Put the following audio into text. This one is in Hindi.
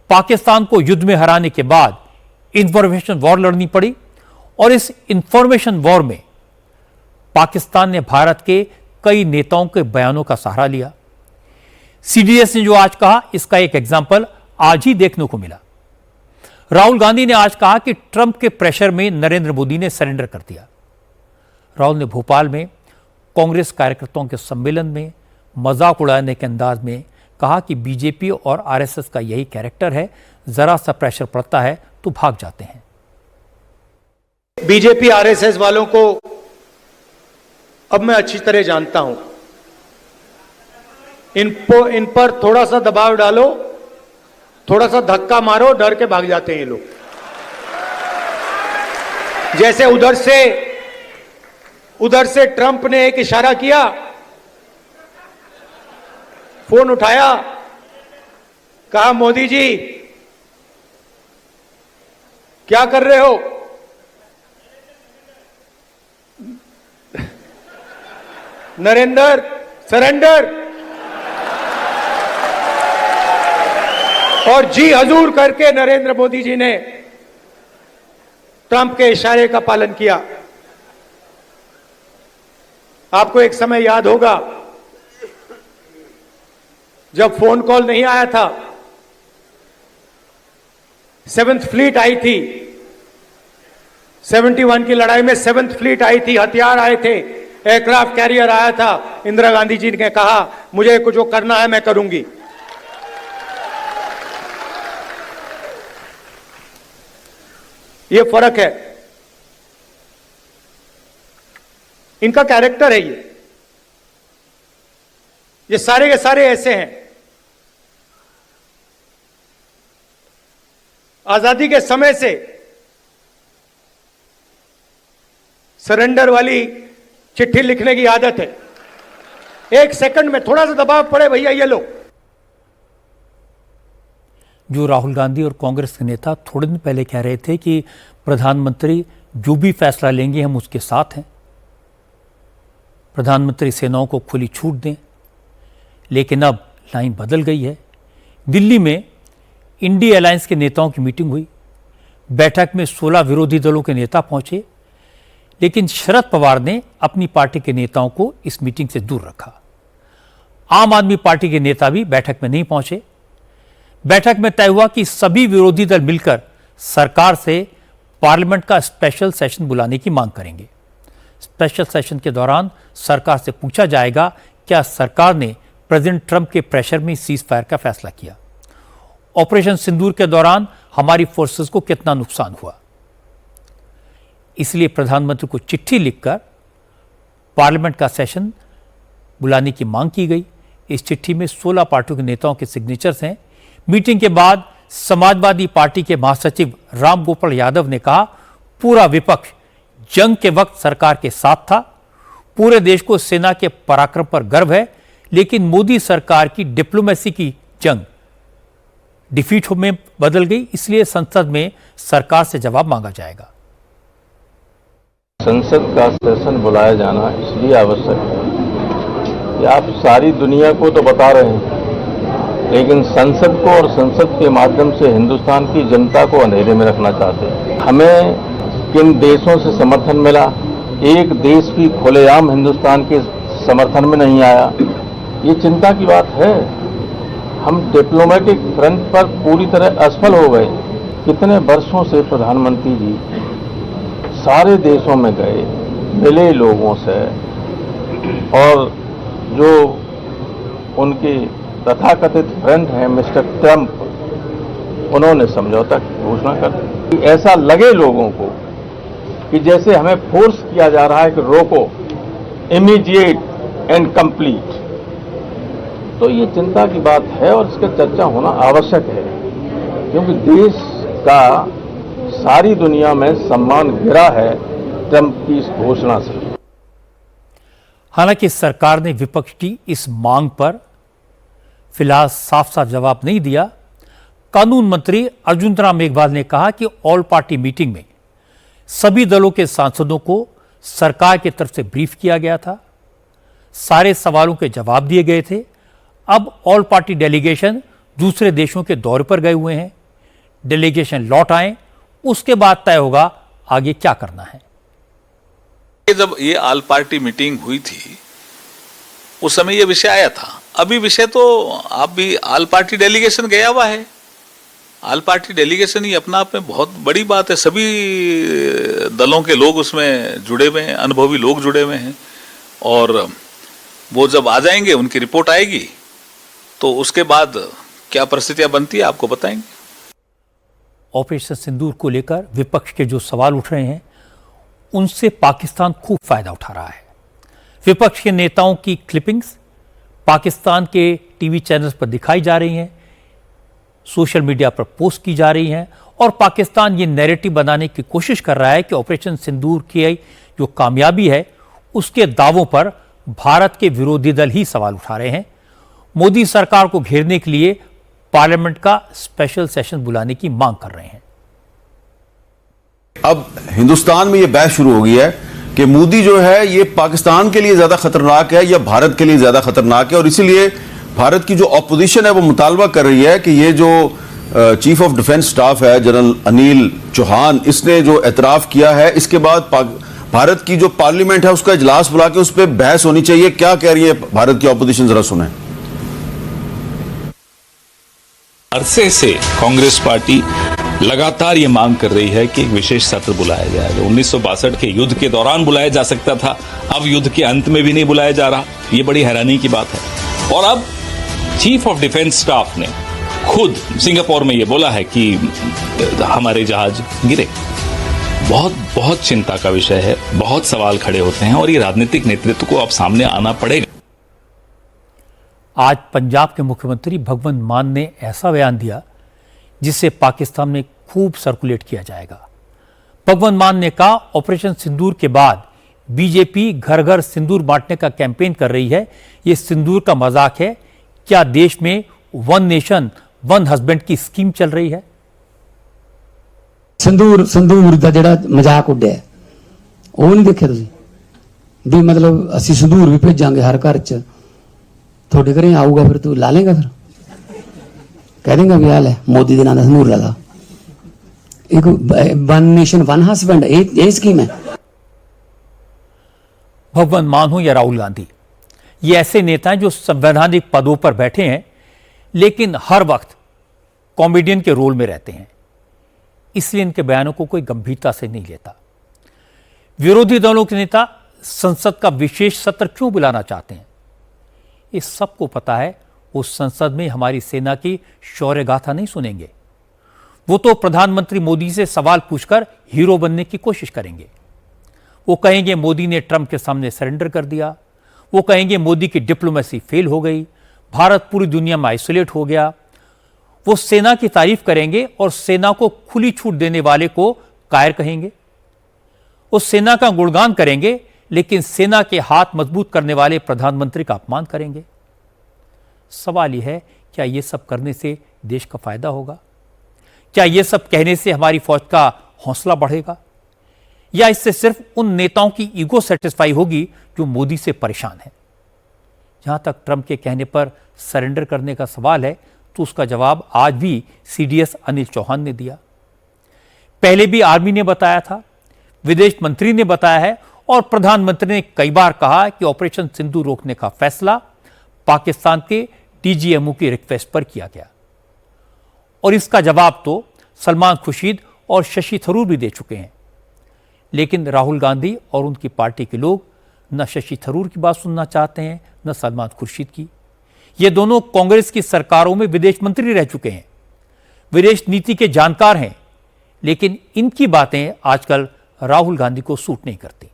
पाकिस्तान को युद्ध में हराने के बाद इंफॉर्मेशन वॉर लड़नी पड़ी और इस इंफॉर्मेशन वॉर में पाकिस्तान ने भारत के कई नेताओं के बयानों का सहारा लिया। सीडीएस ने जो आज कहा, इसका एक एग्जाम्पल आज ही देखने को मिला। राहुल गांधी ने आज कहा कि ट्रंप के प्रेशर में नरेंद्र मोदी ने सरेंडर कर दिया। राहुल ने भोपाल में कांग्रेस कार्यकर्ताओं के सम्मेलन में मजाक उड़ाने के अंदाज में कहा कि बीजेपी और आरएसएस का यही कैरेक्टर है, जरा सा प्रेशर पड़ता है तो भाग जाते हैं। बीजेपी आरएसएस वालों को अब मैं अच्छी तरह जानता हूं। इन पर थोड़ा सा दबाव डालो, थोड़ा सा धक्का मारो, डर के भाग जाते हैं ये लोग। जैसे उधर से ट्रंप ने एक इशारा किया, फोन उठाया, कहा मोदी जी क्या कर रहे हो? नरेंद्र सरेंडर, और जी हजूर करके नरेंद्र मोदी जी ने ट्रंप के इशारे का पालन किया। आपको एक समय याद होगा जब फोन कॉल नहीं आया था, 7th फ्लीट आई थी, 71 की लड़ाई में 7th फ्लीट आई थी, हथियार आए थे, एयरक्राफ्ट कैरियर आया था। इंदिरा गांधी जी ने कहा मुझे कुछ जो करना है मैं करूंगी। ये फर्क है, इनका कैरेक्टर है। ये सारे के सारे ऐसे हैं। आजादी के समय से सरेंडर वाली चिट्ठी लिखने की आदत है। 1 सेकंड में थोड़ा सा दबाव पड़े, भैया ये लो। जो राहुल गांधी और कांग्रेस के नेता थोड़े दिन पहले कह रहे थे कि प्रधानमंत्री जो भी फैसला लेंगे हम उसके साथ हैं, प्रधानमंत्री सेनाओं को खुली छूट दें, लेकिन अब लाइन बदल गई है। दिल्ली में इंडी अलायंस के नेताओं की मीटिंग हुई। बैठक में 16 विरोधी दलों के नेता पहुंचे, लेकिन शरद पवार ने अपनी पार्टी के नेताओं को इस मीटिंग से दूर रखा। आम आदमी पार्टी के नेता भी बैठक में नहीं पहुंचे। बैठक में तय हुआ कि सभी विरोधी दल मिलकर सरकार से पार्लियामेंट का स्पेशल सेशन बुलाने की मांग करेंगे। स्पेशल सेशन के दौरान सरकार से पूछा जाएगा क्या सरकार ने प्रेसिडेंट ट्रंप के प्रेशर में सीज फायर का फैसला किया, ऑपरेशन सिंदूर के दौरान हमारी फोर्सेस को कितना नुकसान हुआ। इसलिए प्रधानमंत्री को चिट्ठी लिखकर पार्लियामेंट का सेशन बुलाने की मांग की गई। इस चिट्ठी में 16 पार्टियों के नेताओं के सिग्नेचर्स हैं। मीटिंग के बाद समाजवादी पार्टी के महासचिव राम गोपाल यादव ने कहा पूरा विपक्ष जंग के वक्त सरकार के साथ था, पूरे देश को सेना के पराक्रम पर गर्व है, लेकिन मोदी सरकार की डिप्लोमेसी की जंग डिफीट में बदल गई, इसलिए संसद में सरकार से जवाब मांगा जाएगा। संसद का सेशन बुलाया जाना इसलिए आवश्यक है कि आप सारी दुनिया को तो बता रहे हैं, लेकिन संसद को और संसद के माध्यम से हिंदुस्तान की जनता को अंधेरे में रखना चाहते हैं। हमें किन देशों से समर्थन मिला, एक देश भी खुलेआम हिंदुस्तान के समर्थन में नहीं आया, ये चिंता की बात है। हम डिप्लोमेटिक फ्रंट पर पूरी तरह असफल हो गए। कितने वर्षों से प्रधानमंत्री जी सारे देशों में गए, मिले लोगों से, और जो उनके तथाकथित फ्रेंड हैं मिस्टर ट्रंप, उन्होंने समझौता की घोषणा कर दी। ऐसा लगे लोगों को कि जैसे हमें फोर्स किया जा रहा है कि रोको, इमीडिएट एंड कंप्लीट, तो ये चिंता की बात है और इसका चर्चा होना आवश्यक है, क्योंकि देश का सारी दुनिया में सम्मान गिरा है ट्रंप की इस घोषणा से। हालांकि सरकार ने विपक्ष की इस मांग पर फिलहाल साफ साफ जवाब नहीं दिया। कानून मंत्री अर्जुन राम मेघवाल ने कहा कि ऑल पार्टी मीटिंग में सभी दलों के सांसदों को सरकार की तरफ से ब्रीफ किया गया था, सारे सवालों के जवाब दिए गए थे। अब ऑल पार्टी डेलीगेशन दूसरे देशों के दौरे पर गए हुए हैं। डेलीगेशन लौट आए, उसके बाद तय होगा आगे क्या करना है। जब ये ऑल पार्टी मीटिंग हुई थी उस समय ये विषय आया था। अभी विषय तो आप भी ऑल पार्टी डेलीगेशन गया हुआ है। ऑल पार्टी डेलीगेशन ही अपना आप में बहुत बड़ी बात है। सभी दलों के लोग उसमें जुड़े हुए हैं, अनुभवी लोग जुड़े हुए हैं, और वो जब आ जाएंगे, उनकी रिपोर्ट आएगी, तो उसके बाद क्या परिस्थितियां बनती है आपको बताएंगे। ऑपरेशन सिंदूर को लेकर विपक्ष के जो सवाल उठ रहे हैं उनसे पाकिस्तान खूब फायदा उठा रहा है। विपक्ष के नेताओं की क्लिपिंग्स पाकिस्तान के टीवी चैनल्स पर दिखाई जा रही हैं, सोशल मीडिया पर पोस्ट की जा रही हैं, और पाकिस्तान ये नैरेटिव बनाने की कोशिश कर रहा है कि ऑपरेशन सिंदूर की जो कामयाबी है उसके दावों पर भारत के विरोधी दल ही सवाल उठा रहे हैं। मोदी सरकार को घेरने के लिए पार्लियामेंट का स्पेशल सेशन बुलाने की मांग कर रहे हैं। अब हिंदुस्तान में यह बहस शुरू हो गई है कि मोदी जो है ये पाकिस्तान के लिए ज्यादा खतरनाक है या भारत के लिए ज्यादा खतरनाक है, और इसीलिए भारत की जो ऑपोजिशन है वो मुतालबा कर रही है कि ये जो चीफ ऑफ डिफेंस स्टाफ है जनरल अनिल चौहान, इसने जो एतराफ किया है, इसके बाद भारत की जो पार्लियामेंट है उसका इजलास बुला के उस पर बहस होनी चाहिए। क्या कह रही है भारत की ऑपोजिशन, जरा सुने। अरसे से कांग्रेस पार्टी लगातार ये मांग कर रही है कि एक विशेष सत्र बुलाया जाए। 1962 के युद्ध के दौरान बुलाया जा सकता था, अब युद्ध के अंत में भी नहीं बुलाया जा रहा। ये बड़ी हैरानी की बात है। और अब चीफ ऑफ डिफेंस स्टाफ ने खुद सिंगापुर में ये बोला है कि हमारे जहाज गिरे। बहुत बहुत चिंता का विषय है, बहुत सवाल खड़े होते हैं, और ये राजनीतिक नेतृत्व को अब सामने आना पड़ेगा। आज पंजाब के मुख्यमंत्री भगवंत मान ने ऐसा बयान दिया जिसे पाकिस्तान में खूब सर्कुलेट किया जाएगा। भगवंत मान ने कहा, ऑपरेशन सिंदूर के बाद बीजेपी घर घर सिंदूर बांटने का कैंपेन कर रही है। यह सिंदूर का मजाक है। क्या देश में वन नेशन वन हस्बैंड की स्कीम चल रही है? संदूर ਦਾ ਜਿਹੜਾ ਮਜ਼ਾਕ ਉੱਡਿਆ ਉਹ ਨਹੀਂ ਦੇਖਿਆ ਤੁਸੀਂ ਵੀ ਮਤਲਬ ਅਸੀਂ ਸੰਦੂਰ ਵੀ ਭੇਜਾਂਗੇ ਹਰ ਘਰ ਚ, ਤੁਹਾਡੇ ਘਰੇ ਆਊਗਾ, ਫਿਰ ਤੂੰ ਲਾ ਲੇਗਾ, ਫਿਰ ਕਹਿ ਦੇਗਾ ਵੀ ਆ ਲੈ ਮੋਦੀ ਦੇ ਨਾਂ ਦਾ ਸੰਦੂਰ ਲਾ ਲਾ। ਇੱਕ वन नेशन वन हस्बैंड ਇਹ स्कीम है। भगवंत मान हो या राहुल गांधी, ये ऐसे नेता हैं जो संवैधानिक पदों पर बैठे हैं लेकिन हर वक्त कॉमेडियन के रोल में रहते हैं, इसलिए इनके बयानों को कोई गंभीरता से नहीं लेता। विरोधी दलों के नेता संसद का विशेष सत्र क्यों बुलाना चाहते हैं? इस सबको पता है वो संसद में हमारी सेना की शौर्य गाथा नहीं सुनेंगे। वो तो प्रधानमंत्री मोदी से सवाल पूछकर हीरो बनने की कोशिश करेंगे। वो कहेंगे मोदी ने ट्रंप के सामने सरेंडर कर दिया। वो कहेंगे मोदी की डिप्लोमेसी फेल हो गई, भारत पूरी दुनिया में आइसोलेट हो गया। वो सेना की तारीफ करेंगे और सेना को खुली छूट देने वाले को कायर कहेंगे। वो सेना का गुणगान करेंगे लेकिन सेना के हाथ मजबूत करने वाले प्रधानमंत्री का अपमान करेंगे। सवाल यह है, क्या यह सब करने से देश का फायदा होगा? क्या यह सब कहने से हमारी फौज का हौसला बढ़ेगा, या इससे सिर्फ उन नेताओं की ईगो सेटिस्फाई होगी जो मोदी से परेशान है? जहां तक ट्रंप के कहने पर सरेंडर करने का सवाल है तो उसका जवाब आज भी सीडीएस अनिल चौहान ने दिया। पहले भी आर्मी ने बताया था, विदेश मंत्री ने बताया है, और प्रधानमंत्री ने कई बार कहा कि ऑपरेशन सिंदूर रोकने का फैसला पाकिस्तान के डीजीएमओ की रिक्वेस्ट पर किया गया। और इसका जवाब तो सलमान खुर्शीद और शशि थरूर भी दे चुके हैं। लेकिन राहुल गांधी और उनकी पार्टी के लोग न शशि थरूर की बात सुनना चाहते हैं न सलमान खुर्शीद की। ये दोनों कांग्रेस की सरकारों में विदेश मंत्री रह चुके हैं, विदेश नीति के जानकार हैं, लेकिन इनकी बातें आजकल राहुल गांधी को सूट नहीं करती।